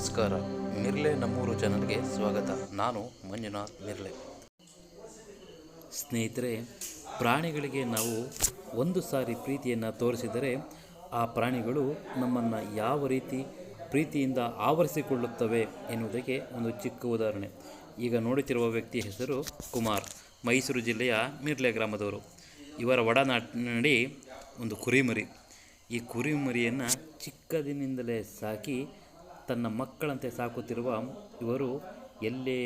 ನಮಸ್ಕಾರ. ಮಿರ್ಲೆ ನಮ್ಮೂರು ಚಾನಲ್ಗೆ ಸ್ವಾಗತ. ನಾನು ಮಂಜುನಾಥ್ ಮಿರ್ಲೆ. ಸ್ನೇಹಿತರೆ, ಪ್ರಾಣಿಗಳಿಗೆ ನಾವು ಒಂದು ಸಾರಿ ಪ್ರೀತಿಯನ್ನು ತೋರಿಸಿದರೆ ಆ ಪ್ರಾಣಿಗಳು ನಮ್ಮನ್ನು ಯಾವ ರೀತಿ ಪ್ರೀತಿಯಿಂದ ಆವರಿಸಿಕೊಳ್ಳುತ್ತವೆ ಎನ್ನುವುದಕ್ಕೆ ಒಂದು ಚಿಕ್ಕ ಉದಾಹರಣೆ. ಈಗ ನೋಡುತ್ತಿರುವ ವ್ಯಕ್ತಿಯ ಹೆಸರು ಕುಮಾರ್, ಮೈಸೂರು ಜಿಲ್ಲೆಯ ಮಿರ್ಲೆ ಗ್ರಾಮದವರು. ಇವರ ಒಡನಾಡಿ ಒಂದು ಕುರಿಮರಿ. ಈ ಕುರಿಮರಿಯನ್ನು ಚಿಕ್ಕದಿನಿಂದಲೇ ಸಾಕಿ ತನ್ನ ಮಕ್ಕಳಂತೆ ಸಾಕುತ್ತಿರುವ ಇವರು ಎಲ್ಲೇ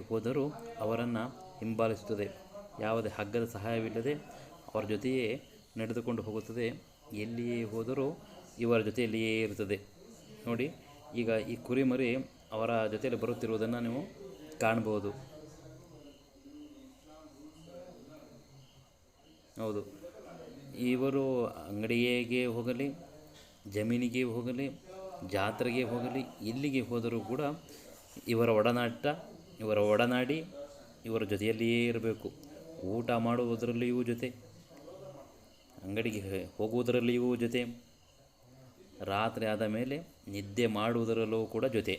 ಹೋದರೂ ಅವರನ್ನು ಹಿಂಬಾಲಿಸುತ್ತದೆ. ಯಾವುದೇ ಹಗ್ಗದ ಸಹಾಯವಿಲ್ಲದೆ ಅವರ ಜೊತೆಯೇ ನಡೆದುಕೊಂಡು ಹೋಗುತ್ತದೆ. ಎಲ್ಲಿಯೇ ಹೋದರೂ ಇವರ ಜೊತೆಯಲ್ಲಿಯೇ ಇರುತ್ತದೆ. ನೋಡಿ, ಈಗ ಈ ಕುರಿಮರಿ ಅವರ ಜೊತೆಯಲ್ಲಿ ಬರುತ್ತಿರುವುದನ್ನು ನೀವು ಕಾಣಬಹುದು. ಹೌದು, ಇವರು ಅಂಗಡಿಗೆ ಹೋಗಲಿ, ಜಮೀನಿಗೆ ಹೋಗಲಿ, ಜಾತ್ರೆಗೆ ಹೋಗಲಿ, ಎಲ್ಲಿಗೆ ಹೋದರೂ ಕೂಡ ಇವರ ಒಡನಾಡಿ ಇವರ ಜೊತೆಯಲ್ಲಿಯೇ ಇರಬೇಕು. ಊಟ ಮಾಡುವುದರಲ್ಲಿಯೂ ಜೊತೆ, ಅಂಗಡಿಗೆ ಹೋಗುವುದರಲ್ಲಿಯೂ ಜೊತೆ, ರಾತ್ರಿ ಆದ ಮೇಲೆ ನಿದ್ದೆ ಮಾಡುವುದರಲ್ಲೂ ಕೂಡ ಜೊತೆ.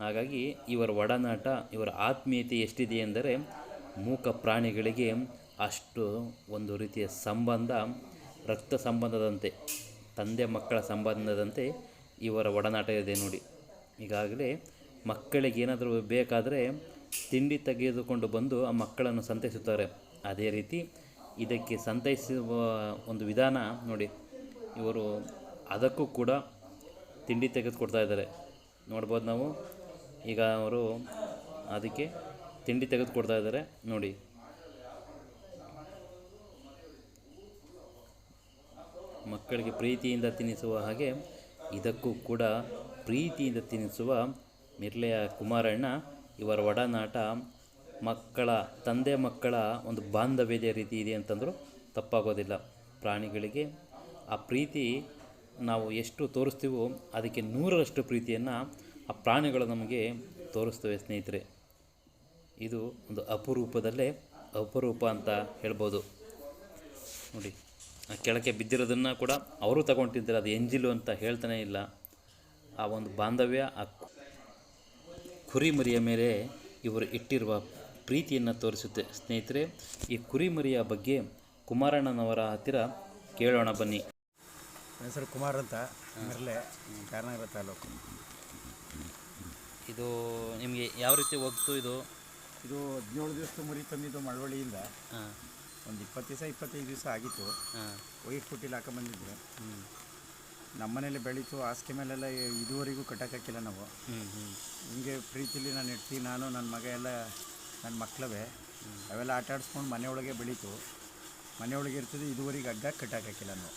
ಹಾಗಾಗಿ ಇವರ ಒಡನಾಟ, ಇವರ ಆತ್ಮೀಯತೆ ಎಷ್ಟಿದೆ ಎಂದರೆ ಮೂಕ ಪ್ರಾಣಿಗಳಿಗೆ ಅಷ್ಟು ಒಂದು ರೀತಿಯ ಸಂಬಂಧ, ರಕ್ತ ಸಂಬಂಧದಂತೆ, ತಂದೆ ಮಕ್ಕಳ ಸಂಬಂಧದಂತೆ ಇವರ ಒಡನಾಟ ಇದೆ ನೋಡಿ. ಈಗಾಗಲೇ ಮಕ್ಕಳಿಗೆ ಏನಾದರೂ ಬೇಕಾದರೆ ತಿಂಡಿ ತೆಗೆದುಕೊಂಡು ಬಂದು ಆ ಮಕ್ಕಳನ್ನು ಸಂತೈಸುತ್ತಾರೆ. ಅದೇ ರೀತಿ ಇದಕ್ಕೆ ಸಂತೈಸುವ ಒಂದು ವಿಧಾನ ನೋಡಿ. ಇವರು ಅದಕ್ಕೂ ಕೂಡ ತಿಂಡಿ ತೆಗೆದುಕೊಡ್ತಾ ಇದ್ದಾರೆ. ನೋಡ್ಬೋದು ನಾವು. ಈಗ ಅವರು ಅದಕ್ಕೆ ತಿಂಡಿ ತೆಗೆದುಕೊಡ್ತಾ ಇದ್ದಾರೆ ನೋಡಿ. ಮಕ್ಕಳಿಗೆ ಪ್ರೀತಿಯಿಂದ ತಿನ್ನಿಸುವ ಹಾಗೆ ಇದಕ್ಕೂ ಕೂಡ ಪ್ರೀತಿಯಿಂದ ತಿನ್ನಿಸುವ ಮಿರ್ಲೆಯ ಕುಮಾರಣ್ಣ. ಇವರ ಒಡನಾಟ ತಂದೆ ಮಕ್ಕಳ ಒಂದು ಬಾಂಧವ್ಯದ ರೀತಿ ಇದೆ ಅಂತಂದರೂ ತಪ್ಪಾಗೋದಿಲ್ಲ. ಪ್ರಾಣಿಗಳಿಗೆ ಆ ಪ್ರೀತಿ ನಾವು ಎಷ್ಟು ತೋರಿಸ್ತೀವೋ ಅದಕ್ಕೆ 100ರಷ್ಟು ಪ್ರೀತಿಯನ್ನು ಆ ಪ್ರಾಣಿಗಳು ನಮಗೆ ತೋರಿಸ್ತವೆ ಸ್ನೇಹಿತರೆ. ಇದು ಒಂದು ಅಪರೂಪದಲ್ಲೇ ಅಪರೂಪ ಅಂತ ಹೇಳ್ಬೋದು ನೋಡಿ. ಆ ಕೆಳಕ್ಕೆ ಬಿದ್ದಿರೋದನ್ನು ಕೂಡ ಅವರು ತಗೊಂಡಿದ್ದಾರೆ. ಅದು ಎಂಜಿಲು ಅಂತ ಹೇಳ್ತಾನೆ ಇಲ್ಲ. ಆ ಒಂದು ಬಾಂಧವ್ಯ ಆ ಕುರಿಮರಿಯ ಮೇಲೆ ಇವರು ಇಟ್ಟಿರುವ ಪ್ರೀತಿಯನ್ನು ತೋರಿಸುತ್ತೆ ಸ್ನೇಹಿತರೆ. ಈ ಕುರಿಮರಿಯ ಬಗ್ಗೆ ಕುಮಾರಣ್ಣನವರ ಹತ್ತಿರ ಕೇಳೋಣ ಬನ್ನಿ. ನನ್ನ ಹೆಸರು ಕುಮಾರ್ ಅಂತ, ಮಿರ್ಲೆ, ಕಾರ್ನಗರ ತಾಲೂಕು. ಇದು ನಿಮಗೆ ಯಾವ ರೀತಿ ಹೋಗ್ತು? ಇದು 17 ದಿವಸದ ಮರಿ ತಂದಿದ್ದು ಮಳವಳ್ಳಿಯಿಂದ. ಒಂದು 25 ದಿವಸ ಆಗಿತ್ತು. ವೈಟ್ ಪುಟ್ಟಿಲಿ ಹಾಕೊಂಬಂದಿದ್ದೆ. ನಮ್ಮನೇಲಿ ಬೆಳೀತು. ಹಾಸಿಗೆ ಮೇಲೆಲ್ಲ ಇದುವರೆಗೂ ಕಟ್ಟೋಕ್ಕಾಗಿಲ್ಲ ನಾವು. ಹಿಂಗೆ ಪ್ರೀತಿಲಿ ನಾನು ಇಡ್ತೀನಿ. ನಾನು ನನ್ನ ಮಗ ಎಲ್ಲ ನನ್ನ ಮಕ್ಕಳವೇ ಅವೆಲ್ಲ ಆಟ ಆಡಿಸ್ಕೊಂಡು ಮನೆಯೊಳಗೆ ಬೆಳೀತು. ಮನೆಯೊಳಗೆ ಇರ್ತದೆ. ಇದುವರೆಗೆ ಹಗ್ಗ ಕಟ್ಟೋಕ್ಕಾಗಿಲ್ಲ ನಾವು.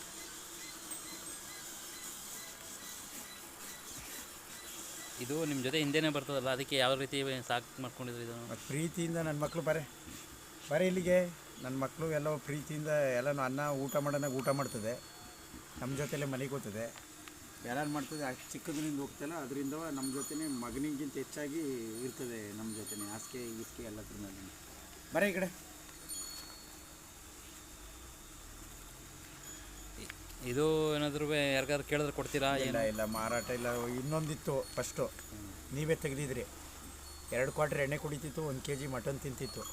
ಇದು ನಿಮ್ಮ ಜೊತೆ ಹಿಂದೆನೇ ಬರ್ತದಲ್ಲ, ಅದಕ್ಕೆ ಯಾವ ರೀತಿ ಸಾಕು ಮಾಡ್ಕೊಂಡಿದ್ರು? ಇದು ಪ್ರೀತಿಯಿಂದ ನನ್ನ ಮಕ್ಕಳು ಬರೀ ಇಲ್ಲಿಗೆ ನನ್ನ ಮಕ್ಕಳು ಎಲ್ಲ ಪ್ರೀತಿಯಿಂದ ಎಲ್ಲನೂ ಅನ್ನ ಊಟ ಮಾಡೋಣ ಊಟ ಮಾಡ್ತದೆ. ನಮ್ಮ ಜೊತೆಯಲ್ಲೇ ಮನೆಗೆ ಹೋಗ್ತದೆ. ಎಲ್ಲರೂ ಮಾಡ್ತದೆ. ಅಷ್ಟು ಚಿಕ್ಕದ್ರಿಂದ ಹೋಗ್ತಲ್ಲ, ಅದರಿಂದ ನಮ್ಮ ಜೊತೆನೇ ಮಗನಿಗಿಂತ ಹೆಚ್ಚಾಗಿ ಇರ್ತದೆ. ನಮ್ಮ ಜೊತೆನೇ ಹಾಸಿಗೆ ಗೀಸಿಗೆ ಎಲ್ಲ ತಿನ್ನೋದು. ಬರೀ ಈ ಕಡೆ. ಇದು ಏನಾದರೂ ಯಾರಿಗಾದ್ರು ಕೇಳಿದ್ರೆ ಕೊಡ್ತೀರಾ? ಇಲ್ಲ ಮಾರಾಟ ಇಲ್ಲ. ಇನ್ನೊಂದಿತ್ತು ಫಸ್ಟು, ನೀವೇ ತೆಗೆದಿದ್ರಿ. 2 ಕ್ವಾರ್ಟರ್ ಎಣ್ಣೆ ಕುಡಿತಿತ್ತು, 1 kg ಮಟನ್ ತಿಂತಿತ್ತು.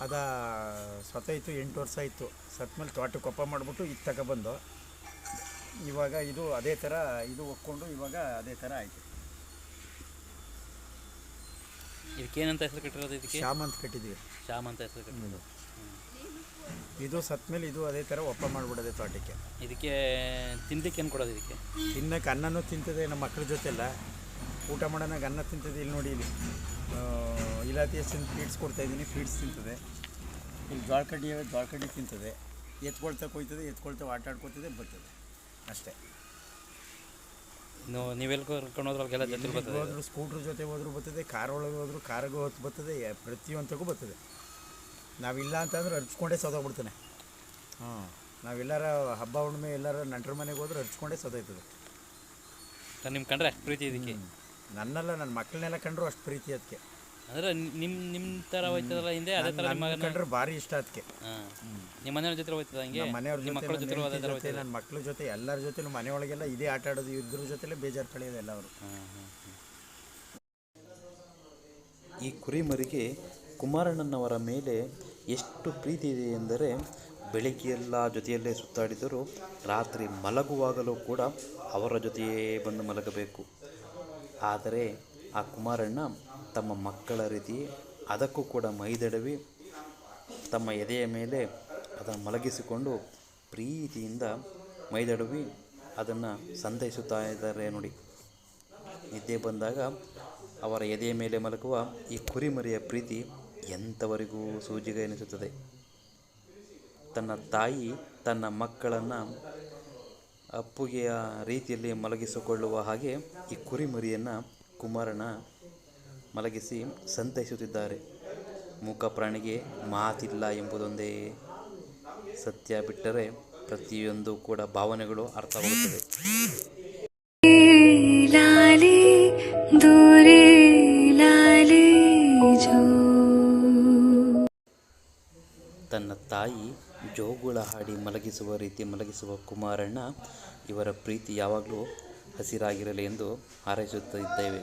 ಅದು ಸತ್ತೋಯ್ತು. 8 ವರ್ಷ ಆಯಿತು. ಸತ್ಮೇಲೆ ತೋಟಕ್ಕೆ ಕೊಪ್ಪ ಮಾಡಿಬಿಟ್ಟು ಇದು ತಗೊಬಂದು ಇವಾಗ ಇದು ಅದೇ ಥರ ಇದು ಒಕ್ಕೊಂಡು ಇವಾಗ ಅದೇ ಥರ ಆಯಿತು. ಇದಕ್ಕೇನಂತ ಹೆಸರು ಕಟ್ಟಿರೋದು? ಇದಕ್ಕೆ ಶ್ಯಾಮ್ ಅಂತ ಕಟ್ಟಿದ್ವಿ. ಶ್ಯಾಮ್ ಅಂತ ಹೆಸರು ಕಟ್ಟಿರೋದು. ಇದು ಸತ್ಮೇಲೆ ಇದು ಅದೇ ಥರ ಒಪ್ಪ ಮಾಡಿಬಿಡೋದೆ ತೋಟಕ್ಕೆ. ಇದಕ್ಕೆ ತಿನ್ನಲಿಕ್ಕೆ ಏನು ಕೊಡೋದು? ಇದಕ್ಕೆ ತಿನ್ನಕ್ಕೆ ಅನ್ನನೂ ತಿಂತದೆ. ನಮ್ಮ ಮಕ್ಕಳ ಜೊತೆಲ್ಲ ಊಟ ಮಾಡೋನಾಗ ಅನ್ನ ತಿಂತದೆ. ಇಲ್ಲಿ ನೋಡಿ, ಇಲ್ಲಿ ಇಲಾತಿ ಫೀಡ್ಸ್ ಕೊಡ್ತಾಯಿದ್ದೀನಿ. ಫೀಡ್ಸ್ ತಿಂತದೆ. ಇಲ್ಲಿ ಜೋಳ ಕಡ್ಡಿ ತಿಂತದೆ. ಎತ್ಕೊಳ್ತಾ ಕೊಯ್ತದೆ. ಆಟ ಆಡ್ಕೊತದೆ, ಬರ್ತದೆ ಅಷ್ಟೇ. ನೀವೆಲ್ಲಿ ಕರ್ಕೊಂಡು ಹೋದ್ರಲ್ಲೆಲ್ಲ ಜೊತೆ ಹೋದ್ರು, ಸ್ಕೂಟ್ರ್ ಜೊತೆ ಹೋದ್ರೂ ಬರ್ತದೆ, ಕಾರ್ ಒಳಗೆ ಹೋದ್ರು ಕಾರಿಗೆ ಹೊತ್ತು ಬರ್ತದೆ. ಪ್ರತಿಯೊಂದಕ್ಕೂ ಬರ್ತದೆ. ನಾವಿಲ್ಲ ಅಂತಂದ್ರೆ ಅರ್ಚ್ಕೊಂಡೇ ಸೋದೋಗ್ಬಿಡ್ತಾನೆ. ನಾವೆಲ್ಲರ ಹಬ್ಬ ಹುಣ್ಣಿಮೆ ಎಲ್ಲರ ನೆಂಟರ ಮನೆಗೆ ಹೋದ್ರೆ ಅರ್ಚ್ಕೊಂಡೇ ಸೋದೋಯ್ತದೆ. ನಿಮ್ಮ ಕಂಡ್ರೆ ಅಷ್ಟು ಪ್ರೀತಿ ಇದಕ್ಕೆ? ನನ್ನೆಲ್ಲ ನನ್ನ ಮಕ್ಕಳನ್ನೆಲ್ಲ ಕಂಡ್ರು ಅಷ್ಟು ಪ್ರೀತಿ ಅದಕ್ಕೆ. ಅಂದರೆ ನಿಮ್ಮ ಥರ ಹೋಯ್ತದಲ್ಲ ಹಿಂದೆ ಅದೇ ಥರ ನಿಮ್ಮ ಮಗನ ಕಂಡ್ರೆ ಭಾರಿ ಇಷ್ಟ ಅದಕ್ಕೆ. ಹಾಂ ನಿಮ್ಮ ಮನೆಯವ್ರ ಜೊತೆ ಹೋಯ್ತದ ಹಂಗೆ ನಮ್ಮ ಮನೆಯವ್ರ ನಿಮ್ಮ ಜೊತೆ, ಮಕ್ಕಳ ಜೊತೆ ಅದೇ ಥರ ಹೋಯ್ತದ? ನನ್ನ ಮಕ್ಳ ಜೊತೆ, ಎಲ್ಲರ ಜೊತೆ ಮನೆಯೊಳಗೆಲ್ಲ ಇದೇ ಆಟ ಆಡೋದು, ಇದ್ರ ಜೊತೆಲೇ ಬೇಜಾರು ಕಳೆಯೋದೆಲ್ಲ ಅವರು. ಈ ಕುರಿಮರಿಗೆ ಕುಮಾರಣ್ಣನವರ ಮೇಲೆ ಎಷ್ಟು ಪ್ರೀತಿ ಇದೆ ಎಂದರೆ ಬೆಳಗ್ಗೆಲ್ಲ ಜೊತೆಯಲ್ಲೇ ಸುತ್ತಾಡಿದರೂ ರಾತ್ರಿ ಮಲಗುವಾಗಲೂ ಕೂಡ ಅವರ ಜೊತೆಯೇ ಬಂದು ಮಲಗಬೇಕು. ಆದರೆ ಆ ಕುಮಾರಣ್ಣ ತಮ್ಮ ಮಕ್ಕಳ ರೀತಿ ಅದಕ್ಕೂ ಕೂಡ ಮೈದಡವಿ ತಮ್ಮ ಎದೆಯ ಮೇಲೆ ಅದನ್ನು ಮಲಗಿಸಿಕೊಂಡು ಪ್ರೀತಿಯಿಂದ ಮೈದಡವಿ ಅದನ್ನು ಸಂತೈಸುತ್ತಾ ಇದ್ದಾರೆ ನೋಡಿ. ನಿದ್ದೆ ಬಂದಾಗ ಅವರ ಎದೆಯ ಮೇಲೆ ಮಲಗುವ ಈ ಕುರಿಮರಿಯ ಪ್ರೀತಿ ಎಂಥವರಿಗೂ ಸೂಜಿಗ ಎನಿಸುತ್ತದೆ. ತನ್ನ ತಾಯಿ ತನ್ನ ಮಕ್ಕಳನ್ನು ಅಪ್ಪುಗೆಯ ರೀತಿಯಲ್ಲಿ ಮಲಗಿಸಿಕೊಳ್ಳುವ ಹಾಗೆ ಈ ಕುರಿಮರಿಯನ್ನು ಕುಮಾರಣ್ಣ ಮಲಗಿಸಿ ಸಂತೈಸುತ್ತಿದ್ದಾರೆ. ಮೂಕ ಪ್ರಾಣಿಗೆ ಮಾತಿಲ್ಲ ಎಂಬುದೊಂದೇ ಸತ್ಯ ಬಿಟ್ಟರೆ ಪ್ರತಿಯೊಂದು ಕೂಡ ಭಾವನೆಗಳು ಅರ್ಥವಾಗುತ್ತದೆ. लाली दूरी लाली जो ತನ್ನ ತಾಯಿ ಜೋಗುಳ ಹಾಡಿ ಮಲಗಿಸುವ ರೀತಿ ಮಲಗಿಸುವ ಕುಮಾರಣ್ಣ ಇವರ ಪ್ರೀತಿ ಯಾವಾಗಲೂ ಹಸಿರಾಗಿರಲಿ ಎಂದು ಹಾರೈಸುತ್ತಿದ್ದೇವೆ.